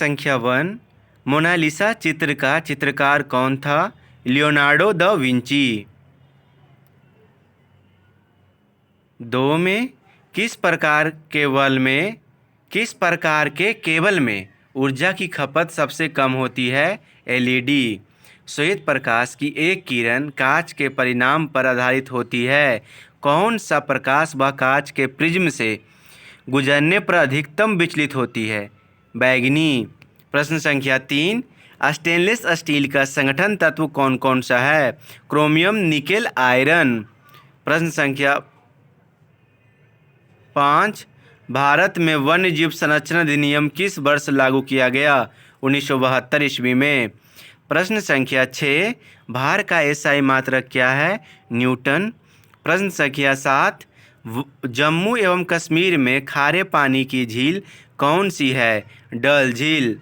संख्या 1, मोनालिसा चित्र का चित्रकार कौन था? Leonardo da Vinci. 2 में, किस प्रकार केबल में ऊर्जा की खपत सबसे कम होती है? एलईडी। श्वेत प्रकाश की एक किरण कांच के परिणाम पर आधारित होती है। कौन सा प्रकाश व कांच के प्रिज्म से गुजरने पर अधिकतम विचलित होती है? बैगनी। प्रश्न संख्या 3, स्टेनलेस स्टील का संगठन तत्व कौन कौन सा है? Chromium, nickel, iron. प्रश्न संख्या 5, भारत में वन्यजीव संरक्षण अधिनियम किस वर्ष लागू किया गया? 1972 ईस्वी में। प्रश्न संख्या 6, भार का एसआई मात्रक क्या है? न्यूटन। प्रश्न संख्या 7, जम्मू एवं कश्मीर में खारे पानी की झील कौन सी है? डल झील।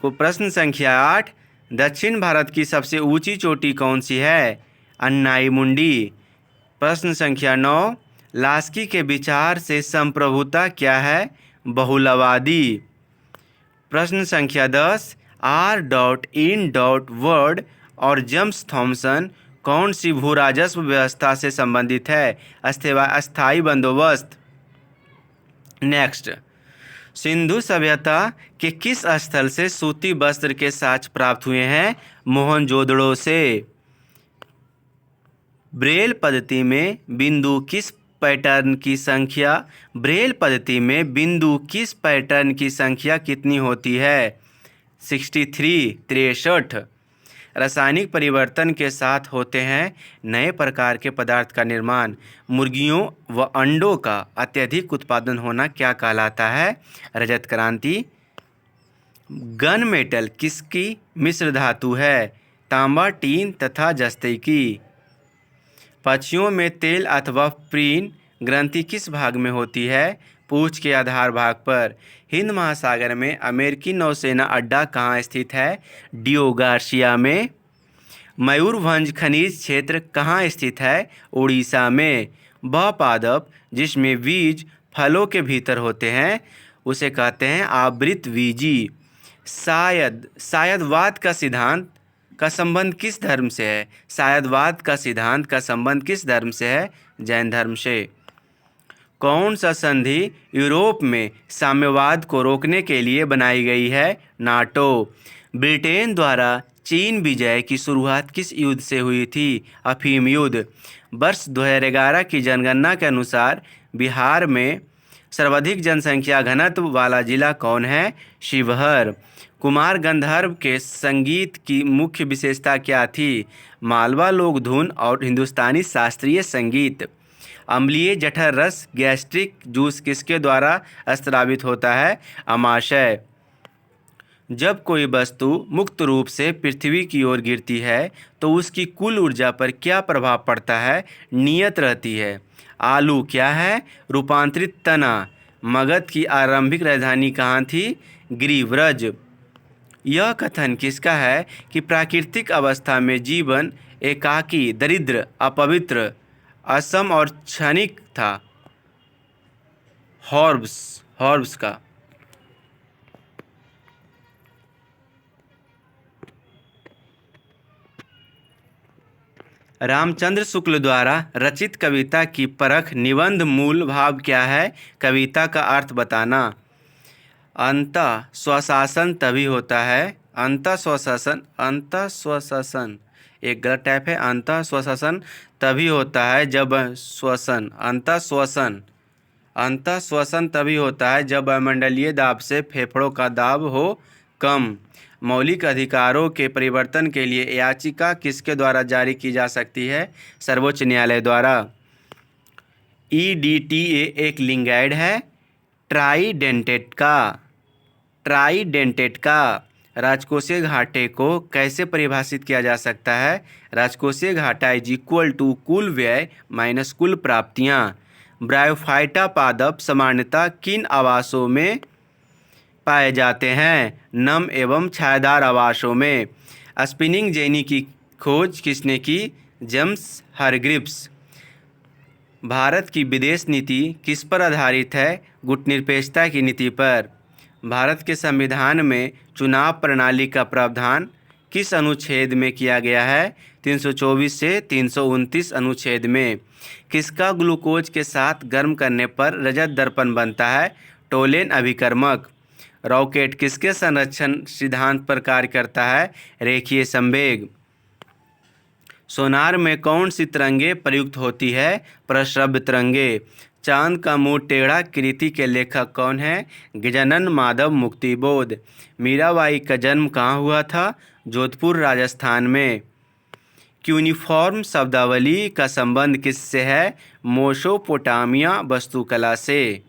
प्रश्न संख्या 8, दक्षिण भारत की सबसे ऊंची चोटी कौन सी है? अन्नाई मुंडी। प्रश्न संख्या 9, लास्की के विचार से संप्रभुता क्या है? बहुलवादी। प्रश्न संख्या 10, R.in.वर्ड और जेम्स थॉमसन कौन सी भू राजस्व व्यवस्था से संबंधित है? अस्थायी बंदोबस्त। नेक्स्ट, सिंधु सभ्यता के किस स्थल से सूती वस्त्र के साक्ष्य प्राप्त हुए हैं? मोहनजोदड़ो से। ब्रेल पद्धति में बिंदु किस पैटर्न किस पैटर्न की संख्या कितनी होती है? 63। रासायनिक परिवर्तन के साथ होते हैं नए प्रकार के पदार्थ का निर्माण। मुर्गियों व अंडों का अत्यधिक उत्पादन होना क्या कहलाता है? रजत क्रांति। गन मेटल किसकी मिश्र धातु है? तांबा, टीन तथा जस्ते की। पक्षियों में तेल अथवा प्रीन ग्रंथि किस भाग में होती है? पूंछ के आधार भाग पर। हिंद महासागर में अमेरिकी नौसेना अड्डा कहाँ स्थित है? डियो गार्सिया में। मयूरभंज खनिज क्षेत्र कहाँ स्थित है? उड़ीसा में। वह पादप जिसमें बीज फलों के भीतर होते हैं उसे कहते हैं आवृतबीजी। शायदवाद का सिद्धांत का संबंध किस धर्म से है? शायदवाद का सिद्धांत का संबंध किस धर्म से है? जैन धर्म से। कौन सा संधि यूरोप में साम्यवाद को रोकने के लिए बनाई गई है? नाटो। ब्रिटेन द्वारा चीन विजय की शुरुआत किस युद्ध से हुई थी? अफीम युद्ध। वर्ष 2011 की जनगणना के अनुसार बिहार में सर्वाधिक जनसंख्या घनत्व वाला जिला कौन है? शिवहर। कुमार गंधर्व के संगीत की मुख्य विशेषता क्या थी? मालवा लोक धुन और हिंदुस्तानी शास्त्रीय संगीत। अम्लीय जठर रस गैस्ट्रिक जूस किसके द्वारा स्रावित होता है? अमाशय। जब कोई वस्तु मुक्त रूप से पृथ्वी की ओर गिरती है तो उसकी कुल ऊर्जा पर क्या प्रभाव पड़ता है? नियत रहती है। आलू क्या है? रूपांतरित तना। मगध की आरंभिक राजधानी कहाँ थी? गिरिव्रज। यह कथन किसका है कि प्राकृतिक अवस्था में जीवन एकाकी, दरिद्र, अपवित्र, असम और क्षणिक था? हॉर्ब्स का। रामचंद्र शुक्ल द्वारा रचित कविता की परख निबंध मूल भाव क्या है? कविता का अर्थ बताना। अंतः स्वशासन तभी होता है। अंतः स्वशासन एक गलत टाइप है। अंतः स्वशासन तभी होता है जब अंतः श्वसन तभी होता है जब वायुमंडलीय दाब से फेफड़ों का दाब हो कम। मौलिक अधिकारों के परिवर्तन के लिए याचिका किसके द्वारा जारी की जा सकती है? सर्वोच्च न्यायालय द्वारा। EDTA एक लिंगाइड है। ट्राइडेंटेट का राजकोषीय घाटे को कैसे परिभाषित किया जा सकता है? राजकोषीय घाटा = कुल व्यय माइनस कुल प्राप्तियां। ब्रायोफाइटा पादप सामान्यतः किन आवासों में पाए जाते हैं? नम एवं छायादार आवासों में। स्पिनिंग जेनी की खोज किसने की? James Hargreaves. भारत की विदेश नीति किस पर आधारित है? गुटनिरपेक्षता की नीति पर। भारत के संविधान में चुनाव प्रणाली का प्रावधान किस अनुच्छेद में किया गया है? 324 से 329 अनुच्छेद में। किसका ग्लूकोज के साथ गर्म करने पर रजत दर्पण बनता है? टोलेन अभिकर्मक। रॉकेट किसके संरक्षण सिद्धांत पर कार्य करता है? रेखीय संवेग। सोनार में कौन सी तरंगे प्रयुक्त होती है? प्रस्रव्य तरंगे। चांद का मुंह टेढ़ा कृति के लेखक कौन है? गजानन माधव मुक्तिबोध। मीराबाई का जन्म कहाँ हुआ था? जोधपुर राजस्थान में। क्यूनिफॉर्म शब्दावली का संबंध किससे है? मेसोपोटामिया वास्तुकला से।